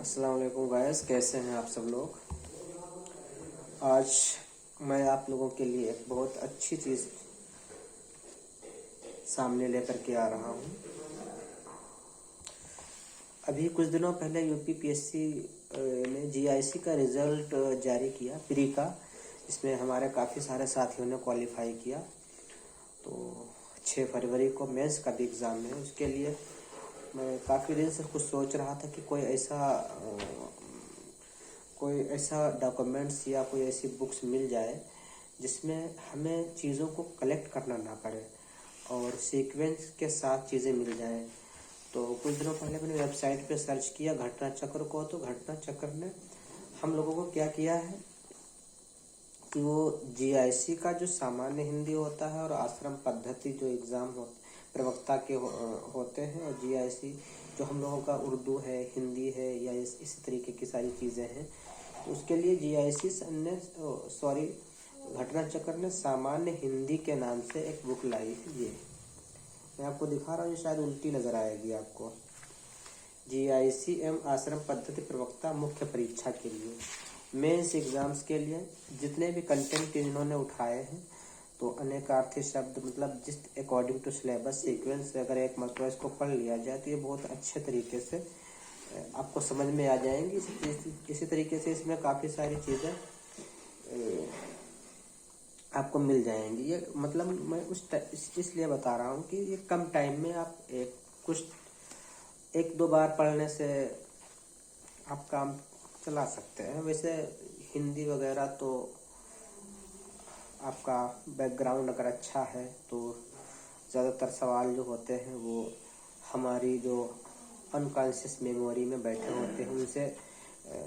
अस्सलाम वालेकुम गाइस, कैसे हैं आप सब लोग। आज मैं आप लोगों के लिए एक बहुत अच्छी चीज़ सामने लेकर के आ रहा हूं। अभी कुछ दिनों पहले यूपीपीएससी ने जीआईसी का रिज़ल्ट जारी किया, प्री का। इसमें हमारे काफ़ी सारे साथियों ने क्वालिफाई किया। तो 6 फरवरी को मेंस का भी एग्ज़ाम है। उसके लिए मैं काफ़ी दिन से कुछ सोच रहा था कि कोई ऐसा डॉक्यूमेंट्स या कोई ऐसी बुक्स मिल जाए जिसमें हमें चीज़ों को कलेक्ट करना ना पड़े और सीक्वेंस के साथ चीज़ें मिल जाएं। तो कुछ दिनों पहले मैंने वेबसाइट पे सर्च किया घटना चक्र को। तो घटना चक्र ने हम लोगों को क्या किया है कि वो जीआईसी का जो सामान्य हिंदी होता है और आश्रम पद्धति जो एग्ज़ाम प्रवक्ता के होते हैं, और जीआईसी जो हम लोगों का उर्दू है, हिंदी है या इसी तरीके की सारी चीज़ें हैं। तो उसके लिए जीआईसी ने घटना चक्र ने सामान्य हिंदी के नाम से एक बुक लाई है। ये मैं आपको दिखा रहा हूँ, ये शायद उल्टी नज़र आएगी आपको। जीआईसी एवं आश्रम पद्धति प्रवक्ता मुख्य परीक्षा के लिए, मेंस एग्जाम्स के लिए जितने भी कंटेंट इन्होंने उठाए हैं, तो अनेकार्थी शब्द मतलब जिस अकॉर्डिंग टू सिलेबस सीक्वेंस अगर एक मरतबा इसको पढ़ लिया जाए तो ये बहुत अच्छे तरीके से आपको समझ में आ जाएंगी। इसी तरीके से इसमें काफ़ी सारी चीज़ें आपको मिल जाएंगी। ये मतलब मैं इसलिए बता रहा हूँ कि ये कम टाइम में आप एक दो बार पढ़ने से आप काम चला सकते हैं। वैसे हिंदी वगैरह तो आपका बैकग्राउंड अगर अच्छा है तो ज़्यादातर सवाल जो होते हैं वो हमारी जो अनकॉन्शियस मेमोरी में बैठे होते हैं उनसे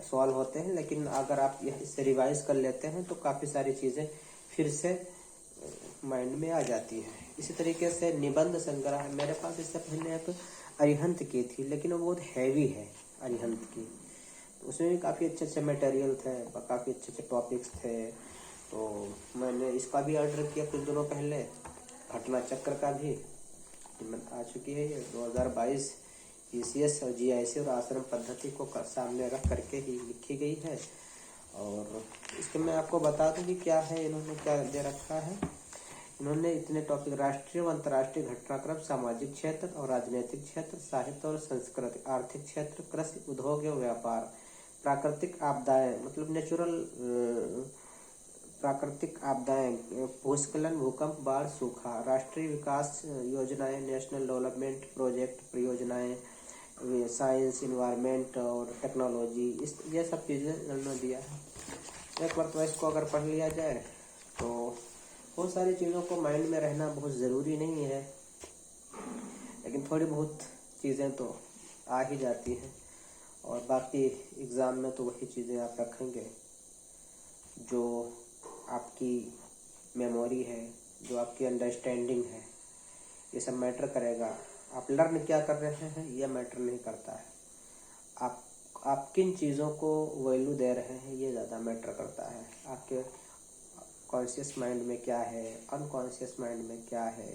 सॉल्व होते हैं। लेकिन अगर आप इससे रिवाइज कर लेते हैं तो काफ़ी सारी चीज़ें फिर से माइंड में आ जाती है। इसी तरीके से निबंध संग्रह मेरे पास इससे पहले एक अरिहंत की थी, लेकिन वो बहुत हैवी है अरिहंत की। उसमें भी काफ़ी अच्छे अच्छे मटेरियल थे, काफ़ी अच्छे अच्छे टॉपिक्स थे। तो मैंने इसका भी ऑर्डर किया कुछ दिनों पहले, घटना चक्र का भी आ चुकी है। ये 2022 पीसीएस और जीआईसी और आश्रम पद्धति को सामने रख करके ही लिखी गई है। और इसके मैं आपको बता दूं कि क्या है, इन्होंने क्या दे रखा है। इन्होंने इतने टॉपिक: राष्ट्रीय व अंतर्राष्ट्रीय घटनाक्रम, सामाजिक क्षेत्र और राजनीतिक क्षेत्र, साहित्य और संस्कृति, आर्थिक क्षेत्र, कृषि, उद्योग एवं व्यापार, प्राकृतिक आपदाएं मतलब प्राकृतिक आपदाएं, भूस्खलन, भूकंप, बाढ़, सूखा, राष्ट्रीय विकास योजनाएं, नेशनल डेवलपमेंट प्रोजेक्ट परियोजनाएं, साइंस, इन्वायरमेंट और टेक्नोलॉजी, ये सब चीज़ें इन्होंने दिया है। एक बार तो इसको अगर पढ़ लिया जाए तो बहुत सारी चीज़ों को माइंड में रहना बहुत ज़रूरी नहीं है, लेकिन थोड़ी बहुत चीज़ें तो आ ही जाती हैं। और बाकी एग्ज़ाम में तो वही चीज़ें आप रखेंगे जो आपकी मेमोरी है, जो आपकी अंडरस्टैंडिंग है, ये सब मैटर करेगा। आप लर्न क्या कर रहे हैं ये मैटर नहीं करता है, आप किन चीज़ों को वैल्यू दे रहे हैं ये ज़्यादा मैटर करता है। आपके कॉन्शियस माइंड में क्या है, अनकॉन्शियस माइंड में क्या है,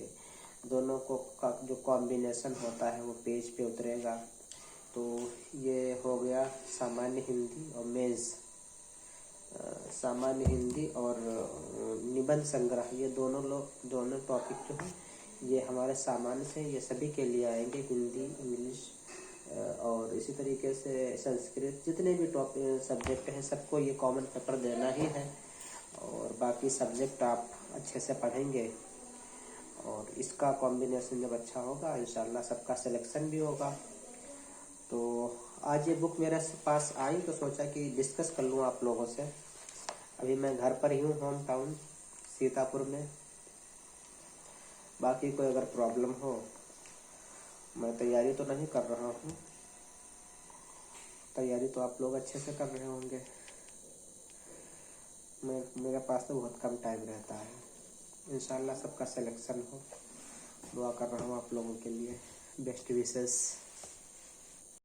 दोनों को का जो कॉम्बिनेशन होता है वो पेज पे उतरेगा। तो ये हो गया सामान्य हिंदी और मेंस। सामान्य हिंदी और निबंध संग्रह, ये दोनों टॉपिक जो हैं ये हमारे सामान्य से ये सभी के लिए आएंगे। हिंदी, इंग्लिश और इसी तरीके से संस्कृत, जितने भी टॉपिक सब्जेक्ट हैं सबको ये कॉमन पेपर देना ही है। और बाकी सब्जेक्ट आप अच्छे से पढ़ेंगे और इसका कॉम्बिनेशन जब अच्छा होगा इंशाल्लाह सबका सिलेक्शन भी होगा। तो आज ये बुक मेरे पास आई तो सोचा कि डिस्कस कर लूँ आप लोगों से। अभी मैं घर पर ही हूँ, होम टाउन सीतापुर में। बाकी कोई अगर प्रॉब्लम हो, मैं तैयारी तो नहीं कर रहा हूँ, तैयारी तो आप लोग अच्छे से कर रहे होंगे। मेरे पास तो बहुत कम टाइम रहता है। इंशाल्लाह सबका सिलेक्शन हो, दुआ कर रहा हूँ आप लोगों के लिए। Best wishes.